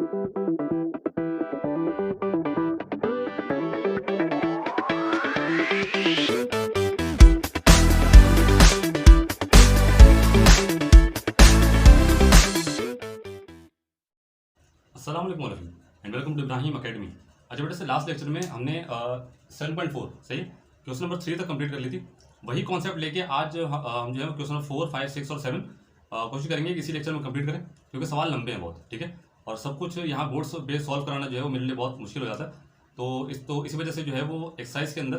अस्सलाम वालेकुम and welcome to Ibrahim academy. अच्छा बेटा, से लास्ट लेक्चर में हमने 7.4 सही क्वेश्चन नंबर 3 तक कंप्लीट कर ली थी। वही कॉन्सेप्ट लेके आज हम जो है क्वेश्चन नंबर 4, 5, 6 और 7 कोशिश करेंगे कि इसी लेक्चर में कंप्लीट करें, क्योंकि सवाल लंबे हैं बहुत, ठीक है। और सब कुछ यहाँ बोर्ड्स बेस सॉल्व कराना जो है वो मेरे लिए बहुत मुश्किल हो जाता है। तो इसी वजह से जो है वो एक्सरसाइज के अंदर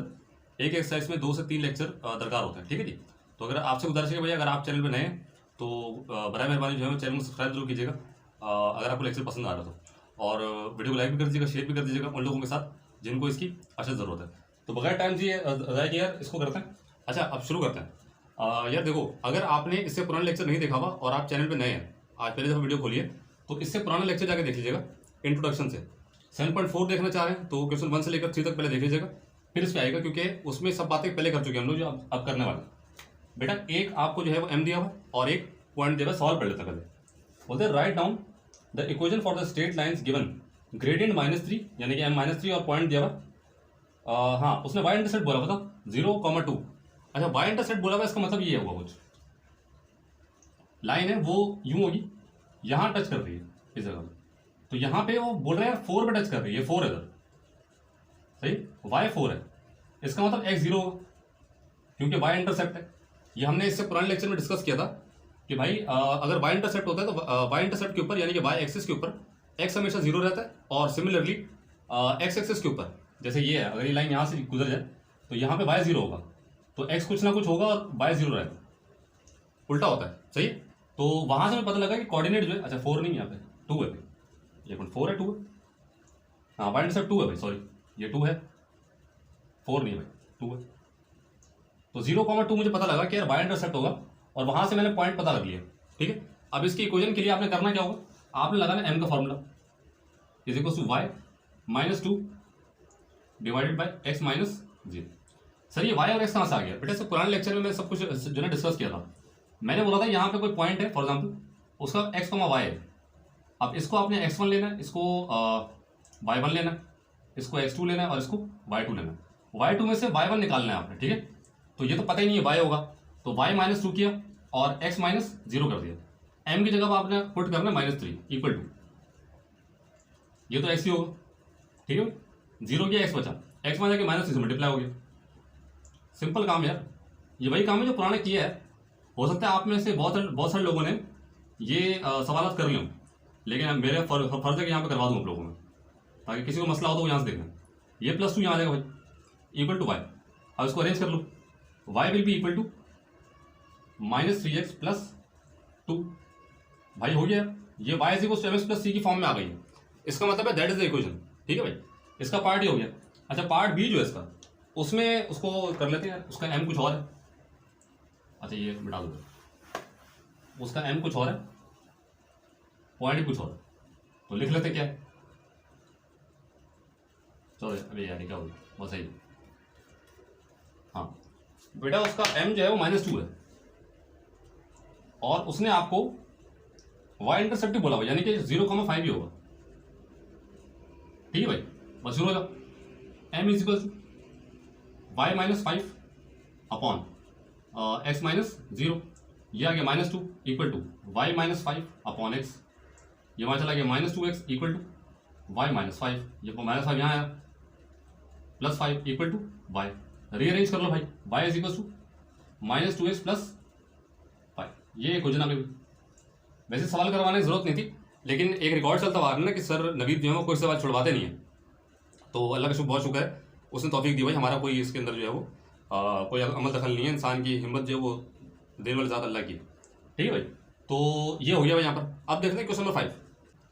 एक एक्सरसाइज में 2 से 3 लेक्चर दरकार होते हैं, ठीक है जी। तो अगर आपसे गुजारिश है भैया, अगर आप चैनल पर नए हैं तो बराए मेहरबानी जो है चैनल को सब्सक्राइब जरूर कीजिएगा अगर आपको लेक्चर पसंद आ रहा तो, और वीडियो को लाइक भी कर दीजिएगा, शेयर भी कर दीजिएगा उन लोगों के साथ जिनको इसकी अशद ज़रूरत है। तो बगैर टाइम जी ज़ाया किए यार इसको करते हैं। अच्छा, अब शुरू करते हैं। यार देखो, अगर आपने इससे पुराना लेक्चर नहीं देखा हुआ और आप चैनल पे नए हैं, आज पहले दफ़ा वीडियो खोलिए तो इससे पुराना लेक्चर जाकर देख लीजिएगा। इंट्रोडक्शन से 7.4 देखना चाह रहे हैं तो क्वेश्चन 1 से लेकर 3 तक पहले देख लीजिएगा, फिर इस पर आएगा, क्योंकि उसमें सब बातें पहले कर चुके हैं हम लोग जो अब करने वाले। बेटा एक आपको जो है वो एम दिया हुआ और एक पॉइंट दिया हुआ, सॉल्व कर लेते हैं पहले। बोलते हैं write down the equation for the straight lines given gradient -3 यानी कि m-3 और पॉइंट दिया हुआ। हाँ, उसने y इंटरसेप्ट बोला था 0,2। अच्छा, y इंटरसेप्ट बोला हुआ, इसका मतलब ये होगा कुछ लाइन है वो यूं होगी, यहाँ टच कर रही है इस जगह में, तो यहाँ पे वो बोल रहे हैं 4 पे टच कर रही है, 4 है इधर, सही, y 4 है, इसका मतलब x 0 होगा क्योंकि y इंटरसेप्ट है। ये हमने इससे पुराने लेक्चर में डिस्कस किया था कि भाई अगर y इंटरसेप्ट होता है तो y इंटरसेप्ट के ऊपर यानी कि y एक्सिस के ऊपर x हमेशा 0 रहता है, और सिमिलरली x एक्सिस के ऊपर जैसे ये है, अगर ये लाइन यहाँ से गुजर जाए तो यहाँ पे y 0 होगा, तो x कुछ ना कुछ होगा और y 0 रहेगा, उल्टा होता है, सही। तो वहाँ से हमें पता लगा कि कोऑर्डिनेट जो है, अच्छा 4 नहीं, यहाँ पे 2 है भाई, ये 4 है, 2 है, हाँ y इंटरसेप्ट 2 है भाई, सॉरी ये 2 है, 4 नहीं है भाई, 2 है। तो 0,2 मुझे पता लगा कि यार y इंटरसेप्ट होगा, और वहाँ से मैंने पॉइंट पता कर लिया, ठीक है। अब इसकी इक्वेशन के लिए आपने करना क्या होगा, आपने लगाना m का formula is equal to y - 2 divided by x - 0। Sir ये y और x कहाँ से आ गया बेटा, इससे पुराने लेक्चर में मैं सब कुछ जो है डिस्कस किया था। मैंने बोला था यहाँ पे कोई पॉइंट है, फॉर एग्जाम्पल उसका x, y है। अब इसको आपने x1 लेना है, इसको y1 लेना है, इसको x2 लेना है और इसको y2 लेना है। y2 में से y1 निकालना है आपने, ठीक है। तो ये तो पता ही नहीं है y होगा, तो y - 2 किया और x - 0 कर दिया। m की जगह आपने पुट करना -3 इक्वल टू, ये तो x ही होगा, ठीक है। 0 किया, x बचा, x में जाके -3 से मल्टीप्लाई हो गया। सिंपल काम यार, ये वही काम है जो पुराने किया है। हो सकता है आप में से बहुत सारे लोगों ने ये सवाल कर लें, लेकिन मेरे फर्ज है कि यहाँ पे करवा दूँ आप लोगों में, ताकि किसी को मसला हो तो वो यहाँ से देखना। ये +2 यहाँ आ जाएगा भाई, इक्वल टू y। अब इसको अरेंज कर लो, y will be equal to -3x + 2 भाई, हो गया। ये y = mx + c की फॉर्म में आ गई है, इसका मतलब है दैट इज द इक्वेशन, ठीक है भाई। इसका पार्ट ही हो गया। अच्छा, पार्ट बी जो है इसका, उसमें उसको कर लेते हैं, उसका m कुछ और है। अच्छा ये मिटा दो, उसका m कुछ और है, पॉइंट कुछ और है, तो लिख लेते क्या है। चलो अभी यार क्या होगी, बस सही। हाँ बेटा, उसका m जो है वो -2 है, और उसने आपको y इंटरसेप्ट बोला हुआ, यानी कि 0,5 ही होगा, ठीक है भाई। बस शुरू हो जाओ, m = y - 5 अपॉन x - 0, ये आ गया -2 equal to y - 5 upon x, ये वहाँ चला गया -2x इक्वल टू y - 5, ये -5 यहाँ आया, +5 इक्वल टू y। रीअरेंज कर लो भाई, y = -2x + 5, ये इक्वेशन आ गई। वैसे सवाल करवाने की जरूरत नहीं थी, लेकिन एक रिकॉर्ड चलता आ रहा है ना कि सर नवीद जो है वो कोई सवाल छुड़वाते नहीं है, तो अल्लाह का बहुत शुक्र है, उसने तौफीक दी भाई। हमारा कोई इसके अंदर जो है वो कोई अमल दखल नहीं है, इंसान की हिम्मत जो है वो देने वाले ज़्यादा अल्लाह की, ठीक है भाई। तो ये हो गया भाई यहाँ पर। अब देखते हैं क्वेश्चन नंबर 5।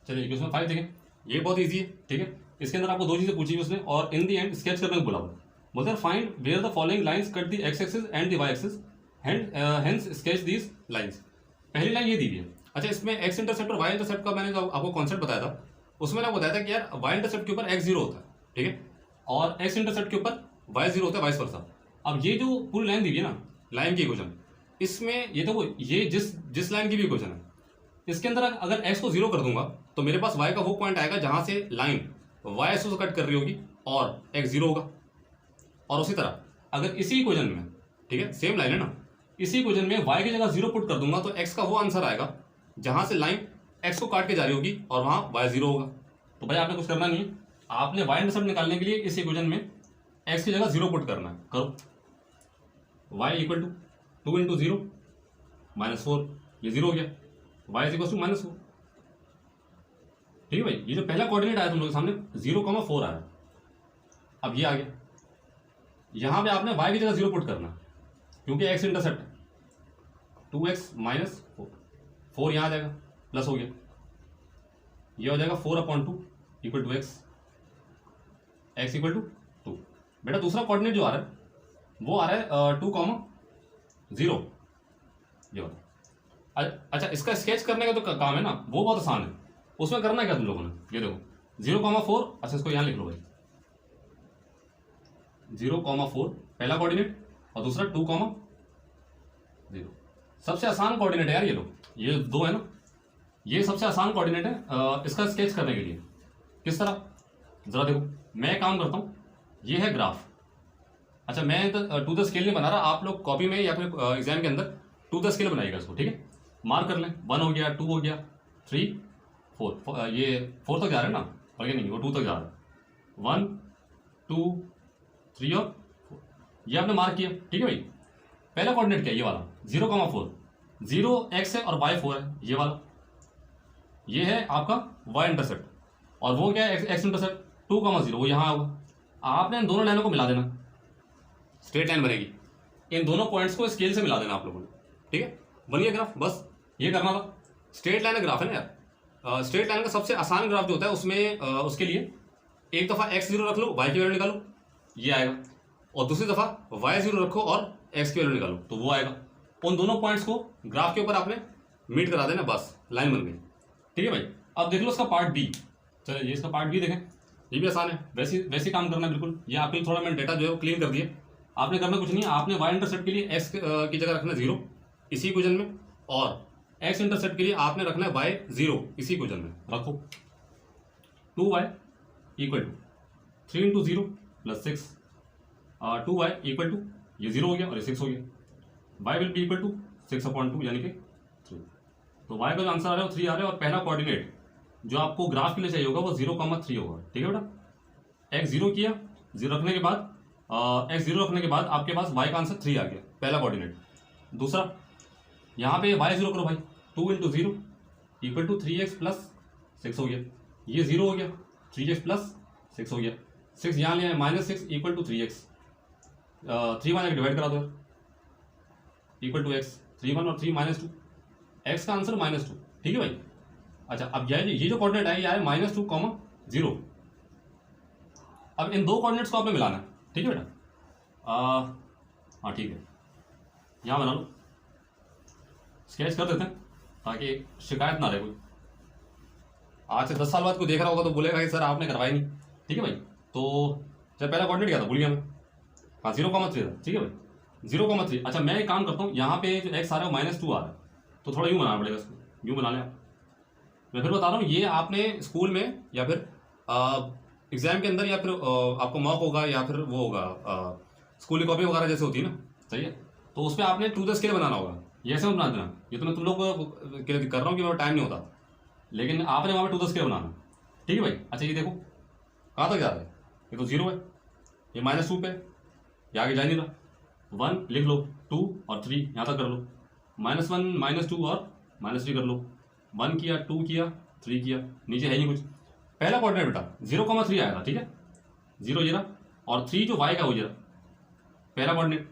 चलिए क्वेश्चन नंबर 5 देखें, ये बहुत ईजी है, ठीक है। इसके अंदर आपको 2 चीज़ें पूछी हुई उसने, और इन दी एंड स्केच करने को बोला हुआ। बोलते हैं find where the following lines cut the x axis and the y axis, hence sketch these lines. पहली लाइन ये दी हुई है। अच्छा, इसमें x इंटरसेप्ट और y इंटरसेप्ट का मैंने जो आपको कॉन्सेप्ट बताया था, उसमें मैंने बताया था कि यार y इंटरसेप्ट के ऊपर x 0 होता है, ठीक है, और x इंटरसेप्ट के ऊपर y 0 होता है, वाइस वर्सा। अब ये जो पूरी लाइन दी हुई है ना, लाइन की इक्वेशन, इसमें ये तो ये जिस लाइन की भी इक्वेशन है, इसके अंदर अगर x को 0 कर दूंगा तो मेरे पास y का वो पॉइंट आएगा जहां से लाइन y एक्सिस से कट कर रही होगी और x 0 होगा। और उसी तरह अगर इसी इक्वेशन में, ठीक है, सेम लाइन है ना, इसी इक्वेशन में y की जगह 0 पुट कर दूंगा तो x का वो आंसर आएगा जहां से लाइन x को काट के जा रही होगी और वहां y 0 होगा। तो भाई आपने कुछ करना नहीं है, आपने y इंटरसेप्ट निकालने के लिए इस इक्वेशन में x की जगह 0 पुट करना है। करो, y इक्वल टू 2 इंटू 0 -4, ये 0 हो गया, y इज इक्वल टू -4। ठीक है भाई, ये जो पहला कोऑर्डिनेट आया तुम लोग के सामने 0,4 आया, अब ये आ गया। यहां पे आपने y की जगह 0 पुट करना क्योंकि x इंटरसेप्ट है, 2x -4, 4 यहां आ जाएगा, प्लस हो गया, ये हो जाएगा 4/2 equal to x equal to 2। बेटा दूसरा कोऑर्डिनेट जो आ रहा है वो आ रहा है 2,0, ये होता। अच्छा, इसका स्केच करने का तो काम है ना, वो बहुत आसान है। उसमें करना क्या तुम लोगों ने, ये देखो 0,4, अच्छा इसको यहाँ लिख लो भाई, 0,4 पहला कोऑर्डिनेट और दूसरा 2,0। सबसे आसान कोऑर्डिनेट है यार, ये लो, ये दो है ना, ये सबसे आसान कोऑर्डिनेट है इसका स्केच करने के लिए। किस तरह, जरा देखो, मैं एक काम करता हूँ, ये है ग्राफ। अच्छा, मैं टू द स्केल नहीं बना रहा, आप लोग कॉपी में या फिर एग्जाम के अंदर टू द स्केल बनाइएगा इसको, ठीक है। मार्क कर लें, 1 हो गया, 2 हो गया, 3, 4, ये 4 तक जा रहा है ना, बल्कि नहीं, वो 2 तक जा रहा है। 1, 2, 3 और 4, ये आपने मार्क किया, ठीक है भाई। पहला कोऑर्डिनेट क्या है, ये वाला 0,4, 0 x है और y 4 है, ये वाला, ये है आपका y इंटरसेप्ट, और वो क्या है x इंटरसेप्ट 2,0, वो यहाँ होगा। आपने इन दोनों लाइनों को मिला देना, स्ट्रेट लाइन बनेगी। इन दोनों पॉइंट्स को स्केल से मिला देना आप लोगों ने, ठीक है, बन गया ग्राफ। बस ये करना था, स्ट्रेट लाइन का ग्राफ है ना यार। स्ट्रेट लाइन का सबसे आसान ग्राफ जो होता है उसमें उसके लिए एक दफ़ा x 0 रख लो, y की वैल्यू निकालो, ये आएगा, और दूसरी दफ़ा y 0 रखो और x की वैल्यू निकालो, तो वो आएगा। उन दोनों पॉइंट्स को ग्राफ के ऊपर आपने मीट करा देना, बस लाइन बन गई, ठीक है भाई। अब देख लो इसका पार्ट बी, चलो ये इसका पार्ट बी देखें, ये भी आसान है, वैसे काम करना है बिल्कुल। ये आपके थोड़ा मैंने डेटा जो है वो क्लीन कर दिया। आपने करना कुछ नहीं है, आपने y इंटरसेप्ट के लिए x की जगह रखना 0 इसी इक्वेशन में, और x इंटरसेप्ट के लिए आपने रखना है y 0 इसी इक्वेशन में। रखो 2y equal to 3 into 0 plus 6, 2y equal to, ये 0 हो गया और ये 6 हो गया, y will be equal to 6/2 यानी कि 3। तो y का जो आंसर आ रहा है वो 3 आ रहा है, और पहला कोऑर्डिनेट जो आपको ग्राफ के लिए चाहिए होगा वो 0,3 होगा, ठीक है बेटा। x 0 किया, 0 रखने के बाद x 0 रखने के बाद आपके पास y का आंसर 3 आ गया, पहला कोऑर्डिनेट। दूसरा यहाँ पे y 0 करो भाई, 2 into 0 equal to 3x plus 6 हो गया, ये 0 हो गया, 3x प्लस 6 हो गया, 6 यहाँ ले आए, -6 इक्वल टू 3x, 3 1 डिवाइड करा दो इक्वल टू x, 3 1 और 3 -2, x का आंसर -2, ठीक है भाई। अच्छा, अब ये जो कोऑर्डिनेट है ये आया -2,0। अब इन दो कोऑर्डिनेट्स को आपने मिलाना है, ठीक है बेटा। हाँ ठीक है, यहाँ बना लो, स्केच कर देते हैं ताकि शिकायत ना रहे कोई। आज से 10 साल बाद कोई देख रहा होगा तो बोलेगा कि सर आपने करवाई नहीं, ठीक है भाई। तो जब पहला कोऑर्डिनेट क्या था भूल गया मैं, हाँ 0,3 था, ठीक है भाई 0,3। अच्छा, मैं एक काम करता हूँ, यहाँ पे जो x आ रहा है वो -2 आ रहा है, तो थोड़ा यूँ बनाना पड़ेगा इसको, यूँ बना लें आप। मैं फिर बता रहा हूँ, ये आपने स्कूल में या फिर एग्जाम के अंदर या फिर आपको मॉक होगा या फिर वो होगा स्कूल की कॉपी वगैरह जैसे होती है ना, सही है, तो उस पर आपने टू द स्केल बनाना होगा, ये ऐसे मत बना देना। ये तो मैं तुम लोग को कर रहा हूँ कि मेरा टाइम नहीं होता, लेकिन आपने वहाँ पे टू द स्केल बनाना, ठीक है भाई। अच्छा, ये देखो कहाँ तक जा रहा है, ये तो 0 है, ये -2 पे, ये आगे जा नहीं रहा। 1 लिख लो, 2 और 3 यहाँ तक कर लो, -1 -2 और -3 कर लो, 1 किया, 2 किया, 3 किया, नीचे है नहीं कुछ। पहला कोऑर्डिनेट बेटा 0,3 आया था, ठीक है, 0 ये रहा, और 3 जो y का वो ये रहा, पहला कोऑर्डिनेट।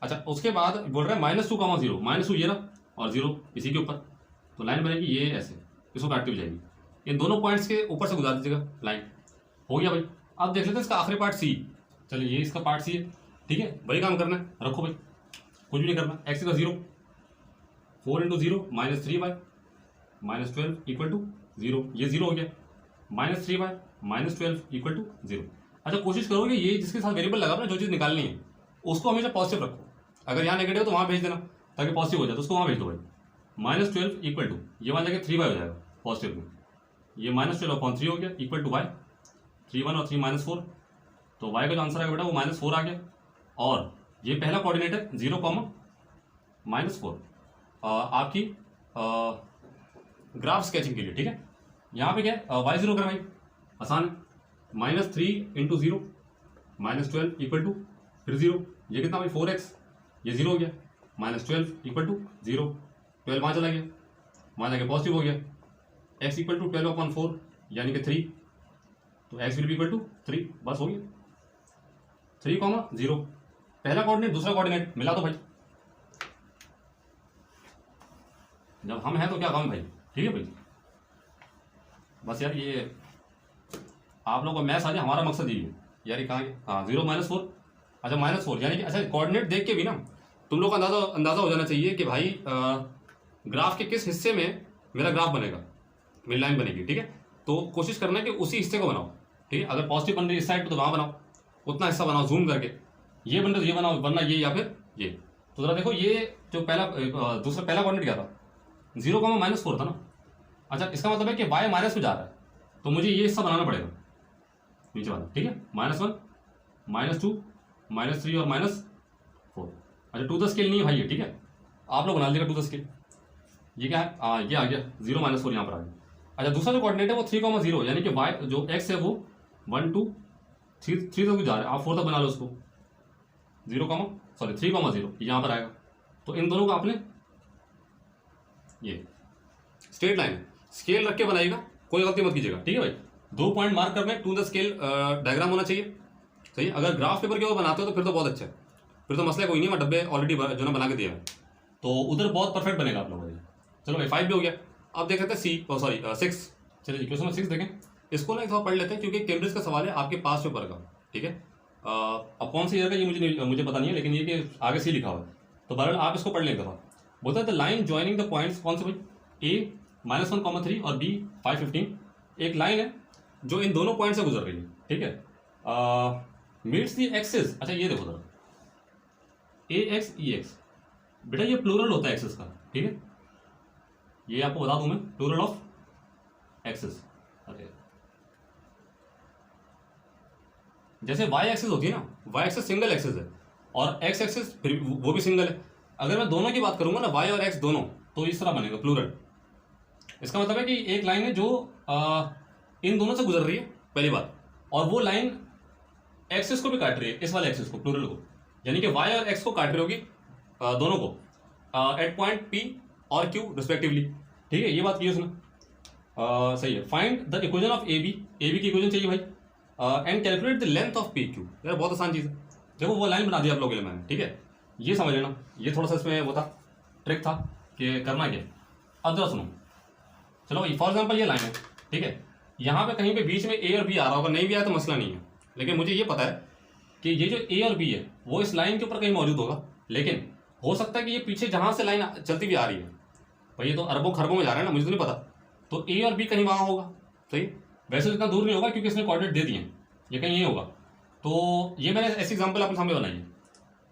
अच्छा, उसके बाद बोल रहे हैं -2,0, -2 ये रहा और 0 इसी के ऊपर, तो लाइन बनेगी ये ऐसे, इसको काट के भी जाएगी, इन दोनों पॉइंट्स के ऊपर से गुजार दीजिएगा लाइन, हो गया भाई। अब देख लेते हैं इसका आखिरी पार्ट सी, चलिए ये इसका पार्ट सी है, ठीक है, वही काम करना है, रखो भाई, कुछ भी नहीं करना। x का 0, 4 इंटू 0 -3y -12 इक्वल टू 0, ये 0 हो गया, -3y -12 इक्वल टू 0। अच्छा, कोशिश करोगे ये जिसके साथ वेरिएबल लगा ना, जो चीज़ निकालनी है उसको हमेशा पॉजिटिव रखो, अगर यहाँ नेगेटिव तो वहाँ भेज देना ताकि पॉजिटिव हो जाए, तो उसको वहाँ भेज दो भाई, -12 इक्वल टू, ये मान जाएगा 3y हो जाएगा पॉजिटिव में, ये -12/3 हो गया इक्वल टू y, 3 1 और 3 -4, तो y का जो आंसर आएगा बेटा वो -4 आ गया। और ये पहला कोऑर्डिनेट है 0, -4 आपकी ग्राफ स्केचिंग के लिए, ठीक है। यहाँ पे क्या है y0 करना भाई आसान है, -3 × 0 -12 इक्वल टू फिर 0, ये कितना भाई 4x, ये 0 हो गया, -12 इक्वल टू 0, 12 वहाँ चला गया, वहाँ जाके पॉजिटिव हो गया, x इक्वल टू 12/4 यानी कि 3, तो x will be equal to 3, बस हो गया 3, 0, पहला कोऑर्डिनेट दूसरा कोऑर्डिनेट मिला दो भाई, जब हम हैं तो क्या काम भाई, ठीक है भाई। बस यार ये आप लोगों को मैथ्स आ जाए, हमारा मकसद यही है यार। ये कहाँ है, हाँ 0 -4, अच्छा -4 यानी कि अच्छा कोऑर्डिनेट देख के भी ना तुम लोग का अंदाज़ा हो जाना चाहिए कि भाई ग्राफ के किस हिस्से में मेरा ग्राफ बनेगा, मेरी लाइन बनेगी, ठीक है। तो कोशिश करना है कि उसी हिस्से को बनाओ, ठीक है। अगर पॉजिटिव बन रही है इस साइड पर तो वहाँ बनाओ, उतना हिस्सा बनाओ जूम करके, ये बन रहा है ये बनाओ, वरना ये या फिर ये। तो ज़रा देखो ये जो पहला कोऑर्डिनेट क्या था 0, -4 था ना। अच्छा इसका मतलब है कि y माइनस में जा रहा है, तो मुझे ये हिस्सा बनाना पड़ेगा नीचे वाला, ठीक है। -1 -2 -3 और -4। अच्छा टू द स्केल नहीं है भाई ये, ठीक है, आप लोग बना लीजिएगा टू द स्केल। ये क्या है, ये आ गया 0 -4 यहाँ पर आ गया। अच्छा दूसरा जो कोऑर्डिनेट है वो 3, 0 यानी कि y जो x है वो 1 2 3 तक जा रहा है, आप 4 तक बना लो उसको, 3, 0 यहाँ पर आएगा। तो इन दोनों का आपने ये स्ट्रेट लाइन है, स्केल रख के बनाइएगा, कोई गलती मत कीजिएगा, ठीक है भाई। 2 पॉइंट मार्क करने, टू द स्केल डायग्राम होना चाहिए, सही। अगर ग्राफ पेपर के ऊपर बनाते हो तो फिर तो बहुत अच्छा है, फिर तो मसला कोई नहीं, मैं डब्बे ऑलरेडी जो ना बना के दिया है, तो उधर बहुत परफेक्ट बनेगा आप लोगों का। चलो भाई 5 भी हो गया, अब देख लेते हैं 6। चलिए क्वेश्चन नंबर 6 देखें, इसको ना एक थोड़ा पढ़ लेते हैं क्योंकि कैम्ब्रिज का सवाल है आपके पास पेपर का, ठीक है। अब कौन सा ईयर का ये मुझे पता नहीं है, लेकिन ये कि आगे से लिखा हुआ है, तो बहरहाल आप इसको पढ़ लें एक दफ़ा। बोलता है the line joining the points, कौन से भाई, A -1, 3 और B 5, 15, एक लाइन है जो इन दोनों पॉइंट से गुजर रही है, ठीक है। मीट्स द एक्सिस, अच्छा ये देखो जरा AX EX, बेटा ये प्लूरल होता है एक्सिस का, ठीक है, ये आपको बता दूं मैं, प्लूरल ऑफ एक्सिस। अरे जैसे y एक्सिस होती है ना, y एक्सिस सिंगल एक्सिस है और x एक्सिस फिर वो भी सिंगल है। अगर मैं दोनों की बात करूंगा ना y और x दोनों, तो इस तरह बनेगा प्लूरल। इसका मतलब है कि एक लाइन है जो इन दोनों से गुजर रही है, पहली बात, और वो लाइन एक्सिस को भी काट रही है, इस वाले एक्सिस को, प्लूरल को, यानी कि y और x को काट रही होगी, दोनों को एट पॉइंट P और Q रिस्पेक्टिवली, ठीक है। ये बात की उसने, सही है। Find the equation of AB की इक्वेशन चाहिए भाई, and calculate the length of PQ। यार बहुत आसान चीज़ है, देखो वो लाइन बना दी आप लोगों के लिए मैंने, ठीक है, ये समझ लेना, ये थोड़ा सा इसमें वो था, ट्रिक था कि करना क्या। अब जरा सुनो, चलो भाई फॉर एग्जाम्पल ये लाइन है, ठीक है, यहाँ पे कहीं पे बीच में A और B आ रहा होगा, नहीं भी आया तो मसला नहीं है, लेकिन मुझे ये पता है कि ये जो A और B है वो इस लाइन के ऊपर कहीं मौजूद होगा, लेकिन हो सकता है कि ये पीछे जहाँ से लाइन चलती हुई आ रही है, भाई ये तो अरबों खरबों में जा रहा है ना, मुझे तो नहीं पता, तो A और B कहीं वहाँ होगा, सही। वैसे इतना दूर नहीं होगा क्योंकि इसने कोऑर्डिनेट दे दिए हैं, ये कहीं ये होगा, तो ये मैंने ऐसी एग्जाम्पल अपने सामने बनाई है।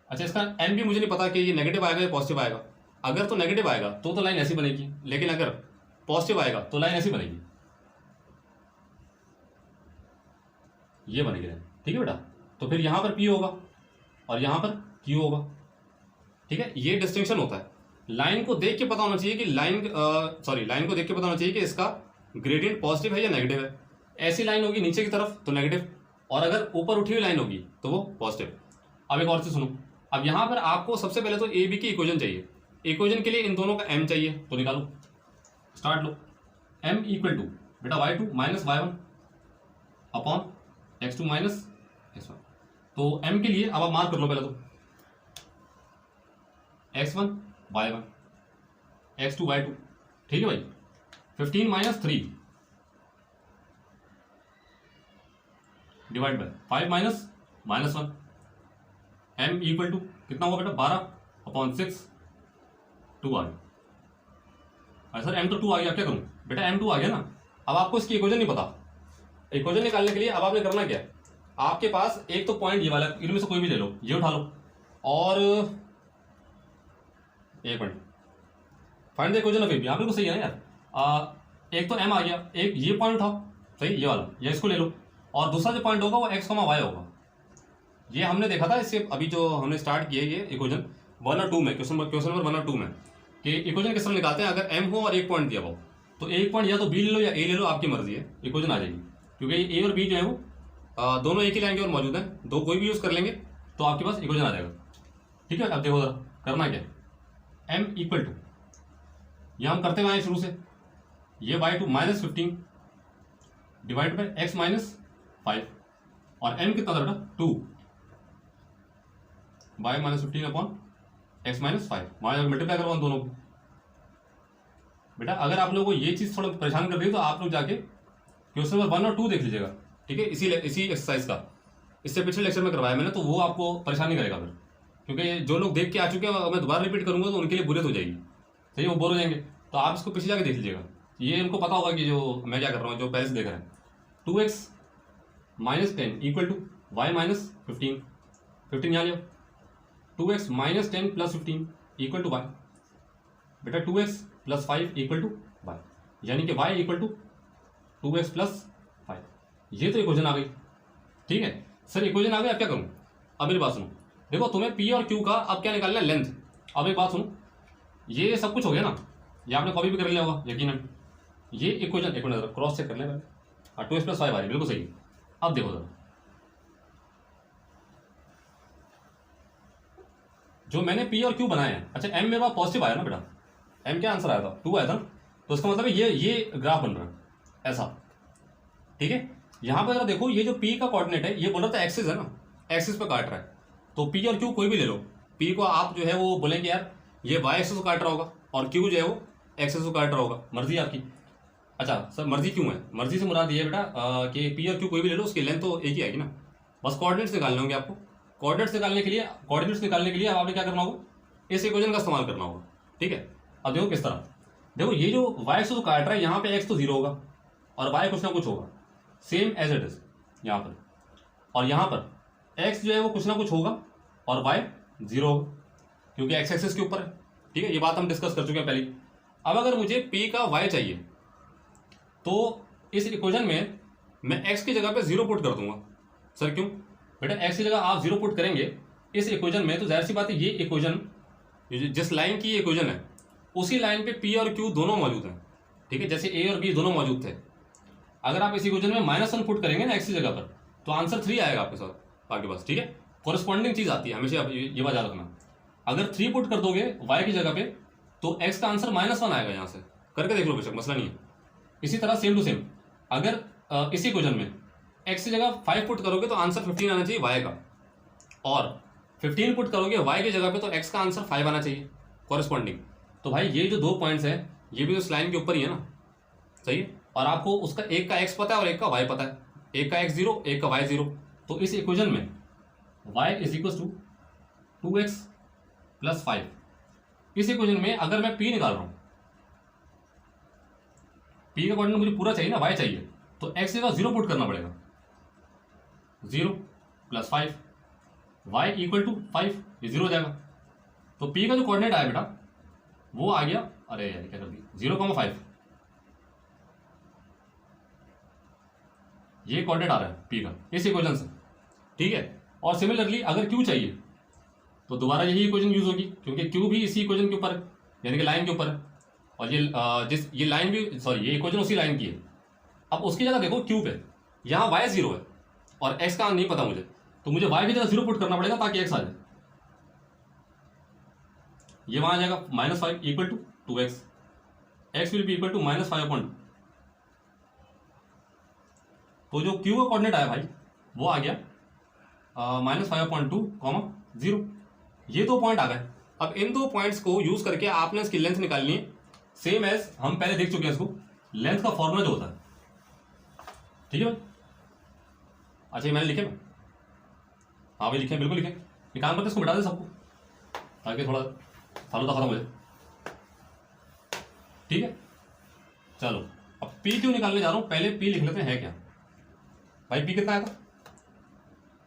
अच्छा इसका एम भी मुझे नहीं पता कि ये नेगेटिव आएगा या पॉजिटिव आएगा, अगर तो नेगेटिव आएगा तो लाइन ऐसी बनेगी, लेकिन अगर पॉजिटिव आएगा तो लाइन ऐसी बनेगी, ये बनेगी लाइन, ठीक है बेटा। तो फिर यहाँ पर P होगा और यहाँ पर Q होगा, ठीक है, ये डिस्टिंक्शन होता है। लाइन को देख के पता होना चाहिए कि लाइन को देख के पता होना चाहिए कि इसका ग्रेडियंट पॉजिटिव है या नेगेटिव है। ऐसी लाइन होगी नीचे की तरफ तो नेगेटिव, और अगर ऊपर उठी हुई लाइन होगी तो वो पॉजिटिव। अब एक और चीज सुनो, अब यहाँ पर आपको सबसे पहले तो AB की इक्वेशन चाहिए, इक्वेशन के लिए इन दोनों का m चाहिए, तो निकालो, स्टार्ट लो। m इक्वल टू बेटा y2 - y1 upon x2 - x1। तो m के लिए अब आप मार्क कर लो पहले तो x1 y1 x2 y2, ठीक है भाई। 15 - 3 divide by 5 - -1, m equal to कितना होगा बेटा 12/6, 2 आ गया। सर m तो 2 आ गया, क्या करूं बेटा, m 2 आ गया ना। अब आपको इसकी इक्वेशन नहीं पता, इक्वेशन निकालने के लिए अब आपने करना क्या, आपके पास एक तो पॉइंट ये वाला, इनमें से कोई भी ले लो, ये उठा लो, और एक minute, find the equation of A B, यहाँ बिल्कुल सही है ना यार। एक तो एम आ गया, एक ये पॉइंट था सही, ये वाला, या इसको ले लो, और दूसरा जो पॉइंट होगा वो एक्स कॉमा वाई होगा। ये हमने देखा था इससे अभी जो हमने स्टार्ट किया ये इक्वेशन 1 और 2 में, क्वेश्चन नंबर 1 और 2 में, कि इक्वेशन किस तरह निकालते हैं। अगर एम हो और एक पॉइंट दिया हो तो एक पॉइंट या तो बी ले लो या ए ले लो, आपकी मर्जी है, इक्वेशन आ जाएगी। क्योंकि ए और बी जो है वो दोनों एक ही लाइन के और मौजूद हैं, दो कोई भी यूज़ कर लेंगे तो आपके पास इक्वेशन आ जाएगा। ठीक है, अब देखो जरा करना क्या, एम इक्वल टू, ये हम करते हुए आए शुरू से, ये by two -15 divide by x -5, और एम कितना था बेटा 2 बाई -15 अपॉन एक्स -5, वहाँ मल्टीप्लाई करवाओ दोनों को। बेटा अगर आप लोगों को ये चीज़ थोड़ा परेशान कर रही है तो आप लोग जाके क्वेश्चन नंबर 1 और 2 देख लीजिएगा। ठीक है, इसी एक्सरसाइज का इससे पिछले लेक्चर में करवाया मैंने, तो वो आपको परेशान नहीं करेगा फिर, क्योंकि जो लोग देख के आ चुके हैं मैं दोबारा रिपीट करूंगा तो उनके लिए बुरी हो जाएगी, सही, वो बोर हो जाएंगे। तो आप इसको पीछे जाके देख लीजिएगा, ये उनको पता होगा कि जो मैं क्या कर रहा हूँ, जो पहले से देख रहे हैं। 2x -10 इक्वल टू y -15, 15 यहाँ लिया, 2x -10 + 15 इक्वल टू y, बेटा 2x + 5 इक्वल टू y, यानी कि y इक्वल टू 2x + 5। ये तो इक्वेशन आ गई। ठीक है सर, इक्वेशन आ गई, अब क्या करूँ? अब मेरी बात सुनो, देखो तुम्हें p और q का अब क्या निकालना है, लेंथ। अब एक बात सुनो, ये सब कुछ हो गया ना, ये आपने कॉपी भी कर लिया होगा यकीनन। ये इक्वेशन एक मिनट क्रॉस चेक कर लें, 2x + 5 आ रही, बिल्कुल सही। अब देखो जरा, जो मैंने p और q बनाए हैं, अच्छा m मेरे पास पॉजिटिव आया ना बेटा, m क्या आंसर आया था 2 आया था, तो इसका मतलब ये ग्राफ बन रहा है ऐसा। ठीक है, यहाँ पर जरा देखो, ये जो p का कोऑर्डिनेट है ये बोल रहा था एक्सिस है ना, एक्सिस पे काट रहा है, तो p और q कोई भी ले लो, p को आप जो है वो बोलेंगे यार ये y एक्सिस को काट रहा होगा, और q जो है वो एक्सिस को काट रहा होगा, मर्जी आपकी। अच्छा सर मर्जी क्यों है? मर्जी से मुराद ये है बेटा कि p और q कोई भी ले लो, उसकी लेंथ तो एक ही आएगी ना, बस कोऑर्डिनेट्स निकालने होंगे आपको। कोऑर्डिनेट्स निकालने के लिए अब आपने क्या करना होगा, इस इक्वेशन का इस्तेमाल करना होगा। ठीक है, अब देखो किस तरह, देखो ये जो y एक्सिस को काट रहा है, यहाँ पे x तो 0 होगा और y कुछ ना कुछ होगा, सेम एज इट इज यहाँ पर, और यहाँ पर x जो है वो कुछ ना कुछ होगा और y 0 होगा, क्योंकि x एक्सिस के ऊपर है। ठीक है, ये बात हम डिस्कस कर चुके हैं पहले। अब अगर मुझे p का y चाहिए तो इस इक्वेशन में मैं x की जगह पे 0 पुट कर दूंगा। सर क्यों? बेटा x की जगह आप 0 पुट करेंगे इस इक्वेशन में तो जाहिर सी बात है ये इक्वेशन जिस लाइन की ये इक्वेशन है उसी लाइन पे p और q दोनों मौजूद हैं। ठीक है, जैसे a और b दोनों मौजूद थे, अगर आप इस इक्वेशन में -1 पुट करेंगे ना x की जगह पर तो आंसर 3 आएगा आपके साथ आपके पास। ठीक है, कोरिस्पॉन्डिंग चीज आती है हमेशा, ये बात याद रखना। अगर 3 पुट कर दोगे y की जगह पे तो x का आंसर -1 आएगा, यहाँ से करके देख लो बेशक, मसला नहीं है। इसी तरह सेम टू सेम अगर इसी क्वेश्चन में x की जगह 5 पुट करोगे तो आंसर 15 आना चाहिए y का, और 15 पुट करोगे y की जगह पे तो x का आंसर 5 आना चाहिए कॉरेस्पॉन्डिंग। तो भाई ये जो 2 पॉइंट्स हैं ये भी उस लाइन के ऊपर ही है ना, सही है, और आपको उसका एक का x पता है और एक का y पता है, एक का x 0 एक का y 0, तो इस इक्वेशन में y = 2x + 5, इस इक्वेशन में अगर मैं p निकाल रहा हूँ, p का कोऑर्डिनेट मुझे पूरा चाहिए ना, y चाहिए, तो x की जगह 0 पुट करना पड़ेगा, 0 + 5, y = 5, ये 0 हो जाएगा। तो p का जो कोऑर्डिनेट आया बेटा वो आ गया, अरे यार क्या कर दिया, 0,5, ये कोऑर्डिनेट आ रहा है p का इस इक्वेशन से। ठीक है, और सिमिलरली अगर q चाहिए तो दोबारा यही इक्वेशन यूज होगी, क्योंकि q भी इसी इक्वेशन के ऊपर है, यानी कि लाइन के ऊपर है, और ये लाइन भी, सॉरी ये इक्वेशन उसी लाइन की है। अब उसकी जगह देखो q पे, यहाँ y 0 है और x का नहीं पता मुझे, तो मुझे y की जगह 0 पुट करना पड़ेगा ताकि x आ जाए। ये वहां आ जाएगा -5 = 2x, x विल बी = -5/2। तो जो q का कोऑर्डिनेट आया भाई वो आ गया -5/2, 0। ये 2 पॉइंट आ गए। अब इन 2 पॉइंट्स को यूज करके आपने इसकी लेंथ निकालनी है, सेम एज हम पहले देख चुके हैं इसको, लेंथ का फॉर्मूला जो होता है। ठीक है भाई, अच्छा ये मैंने लिखे ना, हाँ भाई लिखे, बिल्कुल लिखे, निकाल मत इसको, मिटा दे सबको ताकि थोड़ा फालतू खत्म हो जाए। ठीक है, चलो अब p क्यों निकालने जा रहा हूं, पहले p लिख लेते हैं, है क्या भाई, p कितना आया था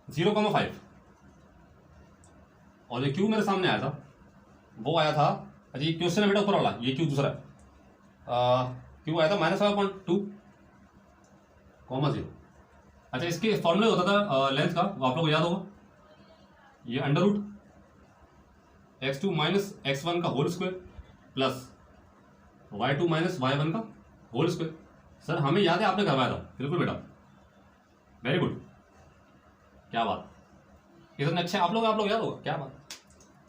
0,5, और जो q मेरे सामने आया था वो आया था अच्छा ये क्वेश्चन है बेटा ऊपर वाला, ये क्यू दूसरा क्यू आया था -5.2 कॉमा 0। अच्छा इसके फॉर्मूले होता था लेंथ का, वो आप लोग को याद होगा, ये under root x2 minus x1 का whole square plus y2 minus y1 का होल स्क्वायर। सर हमें याद है आपने करवाया था, बिल्कुल बेटा, वेरी गुड, क्या बात, इतने अच्छे आप लोग याद होगा, क्या बात।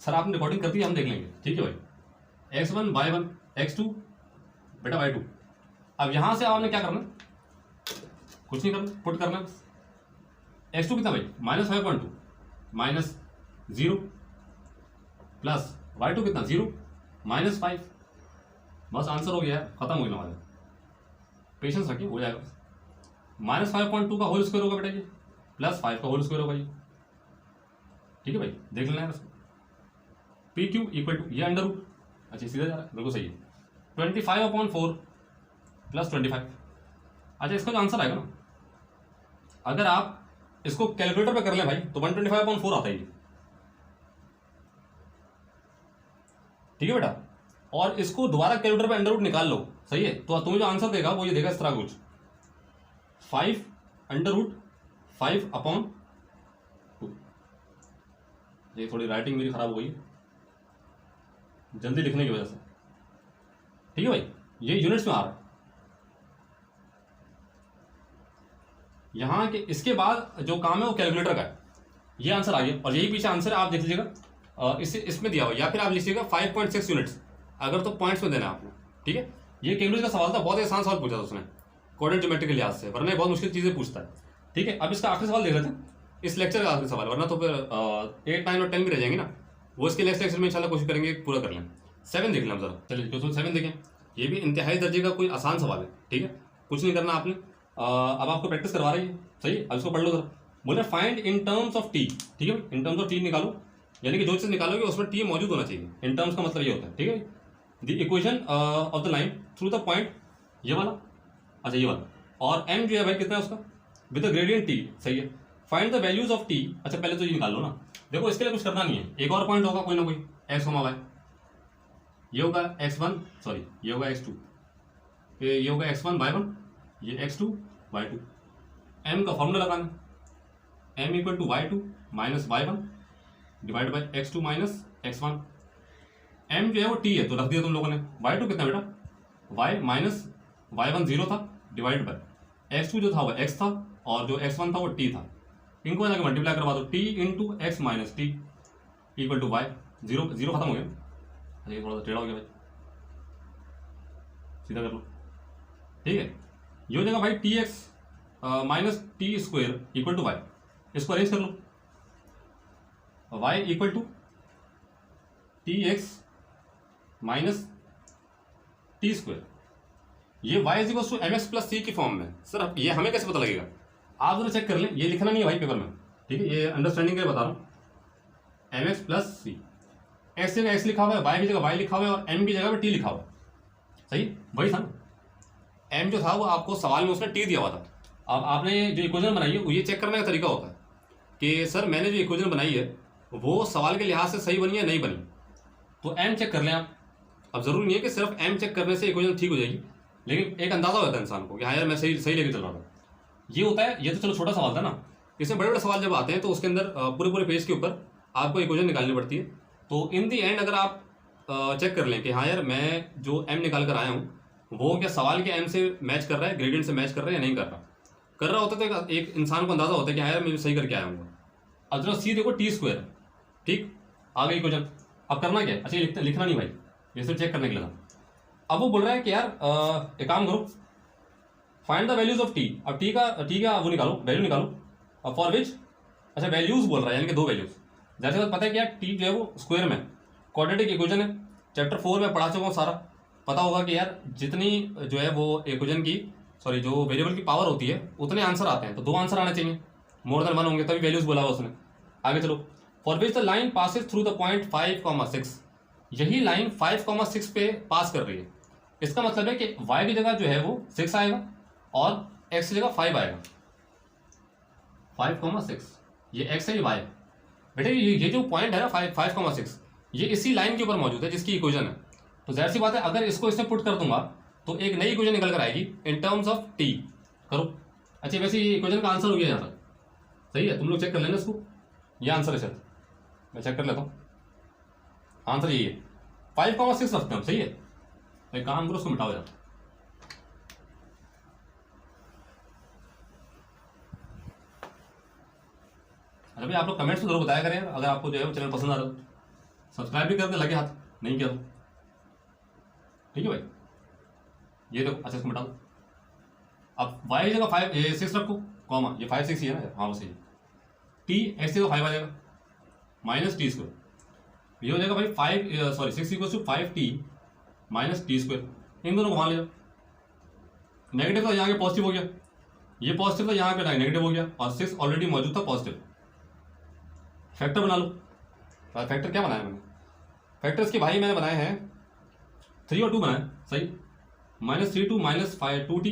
सर आपने रिकॉर्डिंग कर दी, हम देख लेंगे, ठीक है भाई। x1 y1 x2 बेटा y2। अब यहां से आपने क्या करना, कुछ नहीं करना, पुट करना। x2 कितना भाई -5.2 माइनस 0 प्लस y2 कितना 0 -5। बस आंसर हो गया है, खत्म हो गया हमारा। पेशेंस रखिए, हो जाएगा। -5.2 का होल स्क्वायर होगा बेटा ये, प्लस 5 का होल स्क्वायर होगा ये, ठीक है भाई, देख लेना है बस। पी क्यू इक्वल टू ये अंडर रूट, अच्छा सीधा जा रहा है, बिल्कुल सही है, 25/4 प्लस 25। अच्छा इसका जो आंसर आएगा ना, अगर आप इसको कैलकुलेटर पे कर लें भाई तो 125/4 आता है ये, ठीक है बेटा। और इसको दोबारा कैलकुलेटर पे अंडर रूट निकाल लो, सही है, तो तुम्हें जो आंसर देगा वो ये देगा इस तरह कुछ 5/5/2। ये थोड़ी राइटिंग मेरी खराब हो गई जल्दी लिखने की वजह से, ठीक है भाई, ये यूनिट्स में आ रहा है यहां के। इसके बाद जो काम है वो कैलकुलेटर का है, ये आंसर आ गया, और यही पीछे आंसर आप देख लीजिएगा, इसमें दिया हुआ, या फिर आप लिखिएगा 5.6 यूनिट्स, अगर तो पॉइंट्स में देना है आपने, ठीक है। ये केम्ब्रिज का सवाल था, बहुत आसान सवाल पूछा था उसने कोऑर्डिनेट ज्योमेट्री के लिहाज से, वरना बहुत मुश्किल चीजें पूछता है, ठीक है। अब इसका आखिरी सवाल देख लेते हैं, इस लेक्चर का आखिरी सवाल, वरना तो फिर 8, 9 और 10 भी रह जाएंगे ना, वो इसके नेक्स्ट लेक्चर में इंशाल्लाह कोशिश करेंगे पूरा कर लें। 7 देख लें हम जरा, चलिए क्वेश्चन 7 देखें। ये भी इंतहाई दर्जे का कोई आसान सवाल है, ठीक है, कुछ नहीं करना आपने, अब आपको प्रैक्टिस करवा रही है, सही है। अब इसको पढ़ लो जरा। बोले find in terms of T, ठीक है, इन टर्म्स ऑफ टी निकालो, यानी कि जो चीज निकालोगे उसमें टी मौजूद होना चाहिए, इन टर्म्स का मतलब ये होता है, ठीक है। The equation of the line through the point, ये वाला, अच्छा ये वाला, और m जो है भाई कितना है उसका, विद द ग्रेडियंट t, सही है। Find the values of t, अच्छा पहले तो ये निकाल लो ना, देखो इसके लिए कुछ करना नहीं है, एक और पॉइंट होगा कोई ना कोई x, y, ये होगा x1, सॉरी ये होगा x2, ये होगा x1 y1, ये x2 y2। m का फॉर्मूला लगाना, m equal to y2 minus y1 divide by x2 minus x1। m जो है वो t है तो रख दिया तुम लोगों ने, y2 कितना बेटा y माइनस y1 0 था डिवाइड बाई x2 जो था वो x था, और जो x1 था वो t था, इनको जाकर मल्टीप्लाई करवा दो, t into x minus T equal to y, 0 0 खत्म हो गया। अच्छा ये थोड़ा सा टेढ़ा हो गया भाई, सीधा कर लो, ठीक है। ये हो जाएगा भाई t x minus t square equal to y, इसको अरेंज कर लो, y equal to t x minus t square, ये y is equal to m x plus c की फॉर्म में। सर ये हमें कैसे पता लगेगा, आप जरा चेक कर लें, ये लिखना नहीं है भाई पेपर में, ठीक है, ये अंडरस्टैंडिंग के लिए बता रहा हूँ। एम एक्स प्लस सी, एक्स की जगह एक्स लिखा हुआ है, वाई की जगह वाई लिखा हुआ है, और एम की जगह पर टी लिखा हुआ है, सही वही था ना। एम जो था वो आपको सवाल में उसने टी दिया हुआ था। अब आपने जो इक्वेशन बनाई है वो ये चेक करने का तरीका होता है कि सर मैंने जो इक्वेशन बनाई है वो सवाल के लिहाज से सही बनी है नहीं बनी, तो एम चेक कर लें आप। अब जरूरी नहीं है कि सिर्फ एम चेक करने से इक्वेशन ठीक हो जाएगी, लेकिन एक अंदाजा होता है इंसान को कि हाँ यार मैं सही लेके चल रहा था। ये होता है, ये तो चलो छोटा सवाल था ना, इसमें बड़े बड़े सवाल जब आते हैं तो उसके अंदर पूरे पेज के ऊपर आपको इक्वेशन निकालनी पड़ती है। तो इन दी एंड अगर आप चेक कर लें कि हाँ यार मैं जो एम निकाल कर आया हूँ वो क्या सवाल के एम से मैच कर रहा है, ग्रेडियंट से मैच कर रहा है या नहीं कर रहा होता तो एक इंसान को अंदाजा होता है कि हाँ यार मैं सही करके आया हूँ। अब जरा सी देखो टी स्क्वायर, ठीक, आ गई क्वेश्चन। अब करना क्या है, अच्छा लिखना नहीं भाई, ये सिर्फ चेक करने के लिए था। अब वो बोल रहा है कि यार एक काम करो, find the values of T. अब टी का वो निकालो, वैल्यू निकालो, फॉर विच, अच्छा वैल्यूज बोल रहा है यानी कि दो वैल्यूज। जैसे पता है कि यार टी जो है वो स्क्वायर में क्वाड्रेटिक इक्वेशन है, चैप्टर 4 में पढ़ा चुका हूँ सारा, पता होगा कि यार जितनी जो है वो इक्वेशन की सॉरी जो वेरिएबल की पावर होती है उतने आंसर आते हैं, तो दो आंसर आने चाहिए, मोर देन 1 होंगे तभी वैल्यूज बोला हुआ उसने। आगे चलो, for which the line passes through the point 5,6, यही लाइन 5,6 पे पास कर रही है। इसका मतलब है कि y की जगह जो है वो 6 आएगा और x की जगह 5 आएगा। 5,6 ये x है ये y है बेटे, ये जो पॉइंट है ना 5,6 ये इसी लाइन के ऊपर मौजूद है जिसकी इक्वेशन है। तो जाहिर सी बात है अगर इसको इसमें पुट कर दूंगा तो एक नई इक्वेशन निकल कर आएगी इन टर्म्स ऑफ टी। करो। अच्छा वैसे ये इक्वेशन का आंसर हो गया यहाँ तक, सही है, तुम लोग चेक कर लेना इसको, ये आंसर है शायद, मैं चेक कर लेता हूँ। आंसर यही है 5,6 रखते हैं हम, सही है। एक काम करो उसको मिटाओ यार। अच्छा भाई आप लोग कमेंट्स में जरूर बताया करें यार, अगर आपको जो है वो चैनल पसंद आ रहा हो। सब्सक्राइब भी करके लगे हाथ, नहीं किया तो ठीक है भाई। ये देखो, अच्छा इसको मिटा दो। अब y की जगह 6 रखो, कॉमा, ये 5 6 ही है ना, हाँ वो सही है। टी एक्स की जगह 5 आ जाएगा माइनस टी स्क्वायर, ये हो जाएगा भाई 6 equal to 5t minus t square. इन दोनों को मान लिया, नेगेटिव था यहाँ के पॉजिटिव हो गया, ये पॉजिटिव था यहाँ पे नेगेटिव हो गया, और 6 ऑलरेडी मौजूद था पॉजिटिव। फैक्टर बना लो। फैक्टर क्या बनाया मैंने, फैक्टर्स के भाई मैंने बनाए हैं 3 और 2 बनाए, सही। -3 minus 2t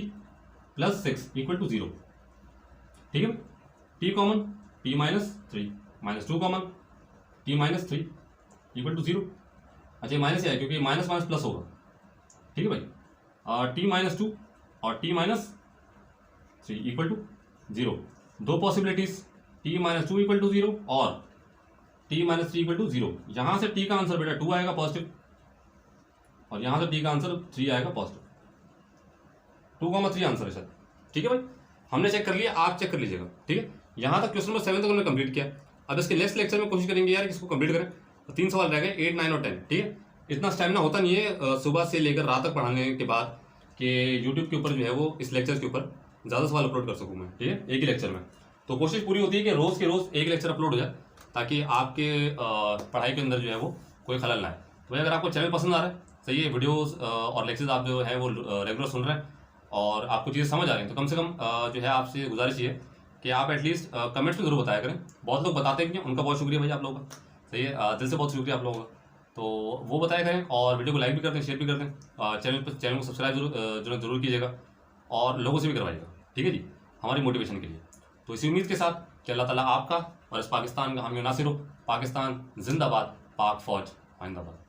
plus 6 equal to 0, ठीक है। t common, t minus 3 minus 2 common, t minus 3 equal to 0। अच्छा माइनस है क्योंकि माइनस माइनस प्लस होगा, ठीक है भाई। और t माइनस 2 और t माइनस 3 इक्वल टू 0। दो possibilities, t minus 2 equal to 0 और t माइनस 3 इक्वल टू 0। यहाँ से t का आंसर बेटा 2 आएगा पॉजिटिव, और यहाँ से t का आंसर 3 आएगा पॉजिटिव। 2,3 आंसर है सर, ठीक है भाई। हमने चेक कर लिया, आप चेक कर लीजिएगा, ठीक है। यहाँ तक क्वेश्चन नंबर 7 तक हमने कंप्लीट किया। अब इसके नेक्स्ट लेक्चर में कोशिश करेंगे यार कि इसको कंप्लीट करें। तो 3 सवाल रह गए, 8, 9 और 10, ठीक है। इतना स्टैमिना होता नहीं है सुबह से लेकर रात तक पढ़ाने के बाद कि यूट्यूब के ऊपर जो है वो इस लेक्चर के ऊपर ज़्यादा सवाल अपलोड कर सकूँ मैं, ठीक है, एक ही लेक्चर में। तो कोशिश पूरी होती है कि रोज़ के रोज़ एक लेक्चर अपलोड हो जाए, ताकि आपके पढ़ाई के अंदर जो है वो कोई खलल ना आए। तो भाई अगर आपको चैनल पसंद आ रहा है, सही है, वीडियोस और लेक्चर्स आप जो है वो रेगुलर सुन रहे हैं और आपको चीज़ें समझ आ रही हैं, तो कम से कम जो है आपसे गुजारिश ये है कि आप एटलीस्ट कमेंट्स में जरूर बताया करें। बहुत लोग बताते हैं, उनका बहुत शुक्रिया भाई आप लोगों का, सही है, दिल से बहुत शुक्रिया आप लोगों का। तो वो बताया करें और वीडियो को लाइक भी कर दें, शेयर भी कर दें, चैनल को सब्सक्राइब जरूर कीजिएगा और लोगों से भी करवाइएगा, ठीक है जी, हमारी मोटिवेशन के लिए। तो इसी उम्मीद के साथ कि अल्लाह ताला आपका और इस पाकिस्तान का हामी नासिर हो। पाकिस्तान जिंदाबाद, पाक फौज जिंदाबाद।